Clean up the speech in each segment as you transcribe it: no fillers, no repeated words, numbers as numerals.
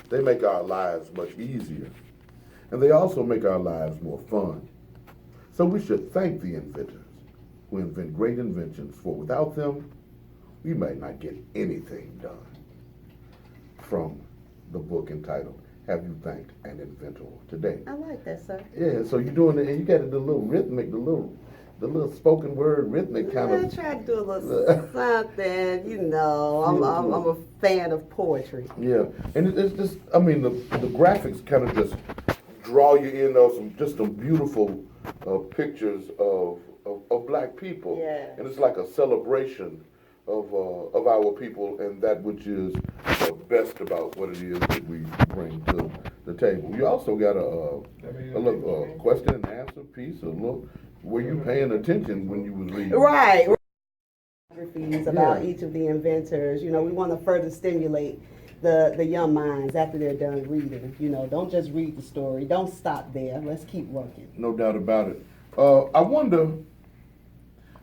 They make our lives much easier, and they also make our lives more fun. So we should thank the inventors who invent great inventions, for without them, we might not get anything done. From the book entitled, Have You Thanked an Inventor Today? I like that, sir. Yeah, so you're doing it, and you got the little rhythmic, the little spoken word rhythmic kind I of. try to do a little something, I'm a fan of poetry. Yeah, and it's just, I mean, the graphics kind of just draw you in on some beautiful pictures of black people. Yeah. And it's like a celebration of our people and that which is best about what it is that we bring to the table. You also got a little question and answer piece, a look. Were you paying attention when you was reading? Right. Biographies about each of the inventors. We want to further stimulate the young minds after they're done reading. Don't just read the story. Don't stop there. Let's keep working. No doubt about it. I wonder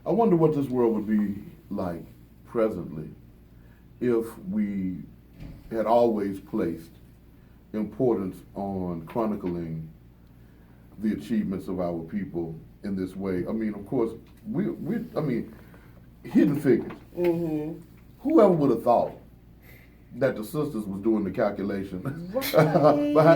what this world would be like presently if we had always placed importance on chronicling the achievements of our people in this way. I mean, of course, hidden figures. Mm-hmm. Whoever would have thought that the sisters was doing the calculation. Right.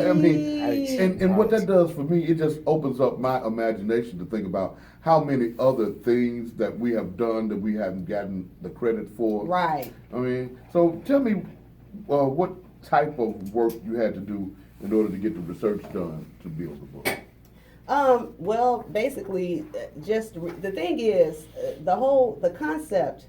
And what that does for me, it just opens up my imagination to think about how many other things that we have done that we haven't gotten the credit for. Right. I mean, so tell me what type of work you had to do in order to get the research done to build the book. Well, basically, the thing is, the concept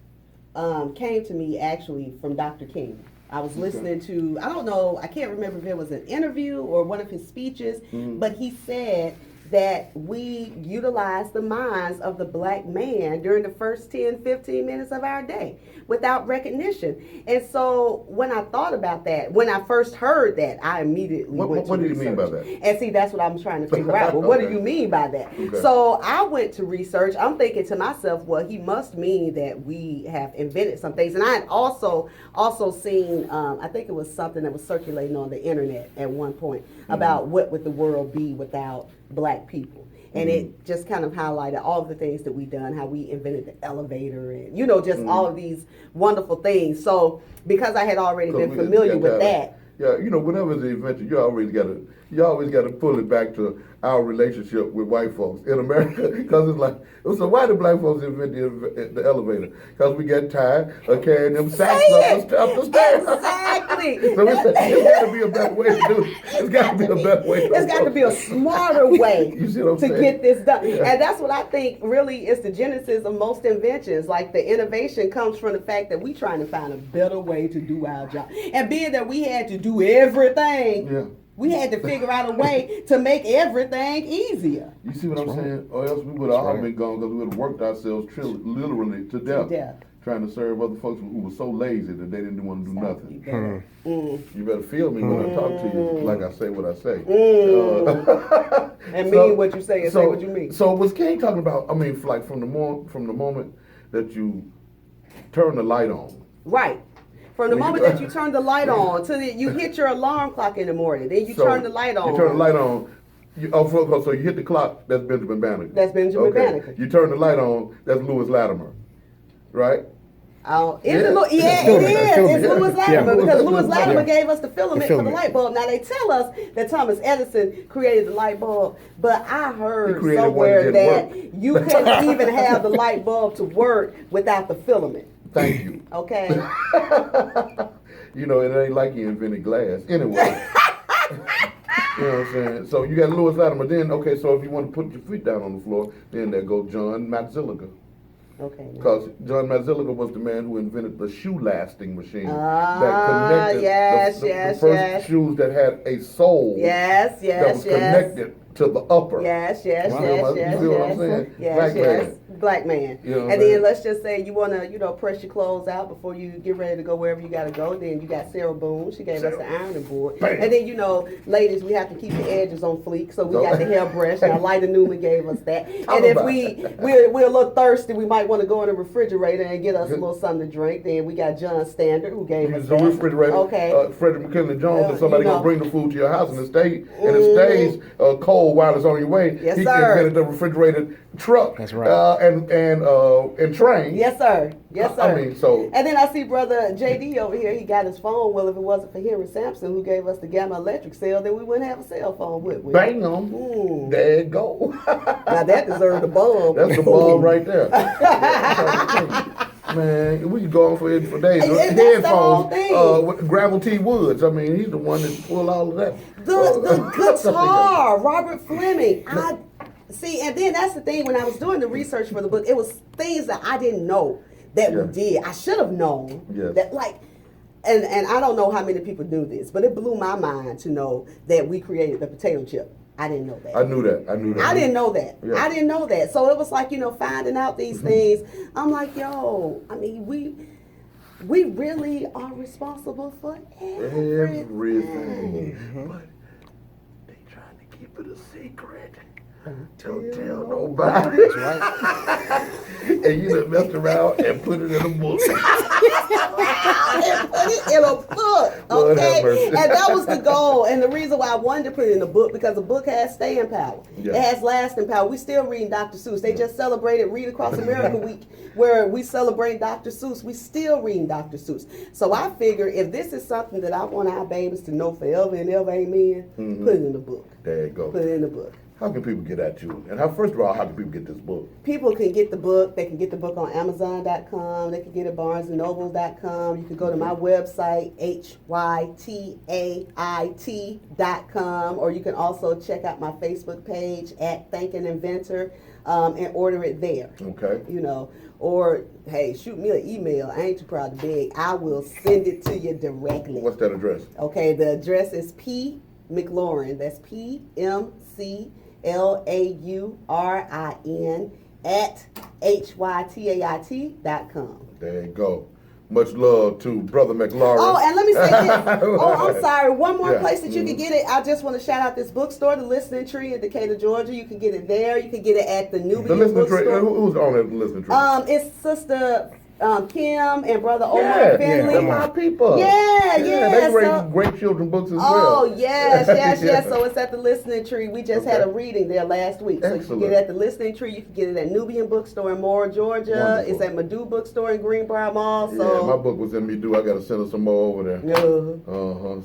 came to me actually from Dr. King. I was listening to, I don't know, I can't remember if it was an interview or one of his speeches, but he said that we utilize the minds of the black man during the first 10, 15 minutes of our day without recognition. And so when I thought about that, when I first heard that, I immediately went to What do you research. mean by that? And see, that's what I'm trying to figure out. Well, what do you mean by that? Okay. So I went to research. I'm thinking to myself, well, he must mean that we have invented some things. And I had also seen, I think it was something that was circulating on the internet at one point about what would the world be without black people. And it just kind of highlighted all of the things that we done, how we invented the elevator and, just all of these wonderful things. So because I had already been familiar with that. Yeah, whenever it's an invention, you always got to pull it back to our relationship with white folks in America, because it's like, so why did black folks invent the elevator? Because we got tired of carrying them sacks up the stairs. Exactly. So it's got to be a better way to do it. It's got to be a better way. It's got to be a smarter way you see what I'm to saying? get this done. Yeah. And that's what I think really is the genesis of most inventions. Like the innovation comes from the fact that we trying to find a better way to do our job. And being that we had to do everything, we had to figure out a way to make everything easier. You see what I'm saying? Or else we would have all been gone, because we would have worked ourselves literally to death. Trying to serve other folks who were so lazy that they didn't want to do nothing. You better feel me when I talk to you, like I say what I say. And mean what you say and say what you mean. So was King talking about, I mean, like from the moment that you turn the light on? Right. From the moment that you turn the light on to you hit your alarm clock in the morning, then you turn the light on. You turn the light on. So you hit the clock, that's Benjamin Banneker. That's Benjamin Banneker. You turn the light on, that's Louis Latimer. Right? It is. It's Louis Latimer, because Louis Latimer gave us the filament for the light bulb. Now they tell us that Thomas Edison created the light bulb, but I heard somewhere that you couldn't even have the light bulb to work without the filament. Thank you. Okay. It ain't like you invented glass. Anyway. You know what I'm saying? So you got Louis Latimer. Then, okay, so if you want to put your feet down on the floor, then there goes John Matzilliger. Okay. Because John Matzilliger was the man who invented the shoe lasting machine that connected the first shoes that had a sole that was connected to the upper. Yes. You see what I'm saying? Yes, Black man. Black man. You know what And I'm then saying? let's just say you want to, press your clothes out before you get ready to go wherever you got to go. Then you got Sarah Boone. She gave us the ironing board. Bam. And then, ladies, we have to keep the edges on fleek. So we got the hairbrush. Now, Lyda Newman gave us that. And if we're a little thirsty, we might want to go in the refrigerator and get us a little something to drink. Then we got John Standard who gave us the that. refrigerator. Okay. Frederick McKinley Jones, if somebody gonna bring the food to your house and it stays cold while it's on your way. Yes, he sir. invented the refrigerated truck. That's right. And train. Yes, sir. Yes, sir. I mean, so. And then I see brother JD over here. He got his phone. Well, if it wasn't for Henry Sampson, who gave us the Gamma Electric cell, then we wouldn't have a cell phone, would we? Bam. There you go. Now that deserved a bomb. That's the ball right there. Man, we could go on for days. And that's the whole thing. With Gravel T. Woods. I mean, he's the one that pulled all of that. The guitar, Robert Fleming. See, and then that's the thing. When I was doing the research for the book, it was things that I didn't know that we did. I should have known that, and I don't know how many people do this, but it blew my mind to know that we created the potato chip. I didn't know that. I knew that. I didn't know that. Yeah. I didn't know that. So it was like, finding out these things. I'm like, I mean, we really are responsible for everything. But they trying to keep it a secret. Don't tell nobody. That's right. And you done messed around and put it in a book. And put it in a book, Lord have okay? mercy. And that was the goal. And the reason why I wanted to put it in a book, because a book has staying power. Yeah. It has lasting power. We still reading Dr. Seuss. They just celebrated Read Across America Week, where we celebrate Dr. Seuss. We still reading Dr. Seuss. So I figure if this is something that I want our babies to know forever and ever, amen, put it in the book. There you go. Put it in the book. How can people get at you? And first of all, how can people get this book? People can get the book. They can get the book on Amazon.com. They can get it BarnesandNoble.com. You can go to my website, HYTAIT.com, or you can also check out my Facebook page at Thank an Inventor and order it there. Okay. Or hey, shoot me an email. I ain't too proud to beg. I will send it to you directly. What's that address? Okay, the address is P. McLaurin. That's PMCLAURIN at HYTAIT.com. There you go. Much love to Brother McLaurin. Oh, and let me say this. I'm sorry. One more place that you Mm-hmm. can get it. I just want to shout out this bookstore, The Listening Tree in Decatur, Georgia. You can get it there. You can get it at the Nubian The Listening Tree. Bookstore. Who's on that Listening Tree? It's Sister Kim and Brother Omar Finley. They're my people. Yeah. They great children books as well. Oh, yes. So it's at the Listening Tree. We just had a reading there last week. So you can get it at the Listening Tree. You can get it at Nubian Bookstore in Moore, Georgia. Wonderful. It's at Madu Bookstore in Greenbrier Mall. So Yeah, my book was in Medu. I got to send her some more over there.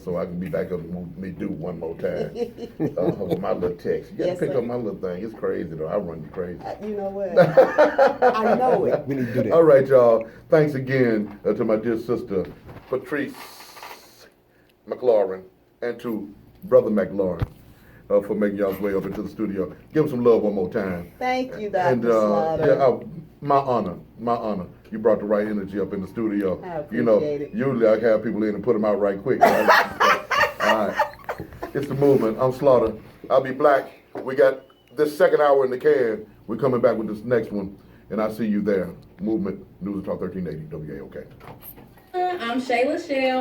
So I can be back up in Medu one more time. With my little text. You got to pick up my little thing. It's crazy, though. I run you crazy. You know what? I know it. We need to do that. All right, y'all. Thanks again to my dear sister, Patrice McLaurin, and to Brother McLaurin for making y'all's way up into the studio. Give them some love one more time. Thank you, Dr. And Slaughter. my honor. You brought the right energy up in the studio. I appreciate it. Usually I have people in and put them out right quick. All right. It's the movement. I'm Slaughter. I'll be black. We got this second hour in the can. We're coming back with this next one. And I see you there. Movement, News and Talk 1380, WAOK. I'm Shayla Shell.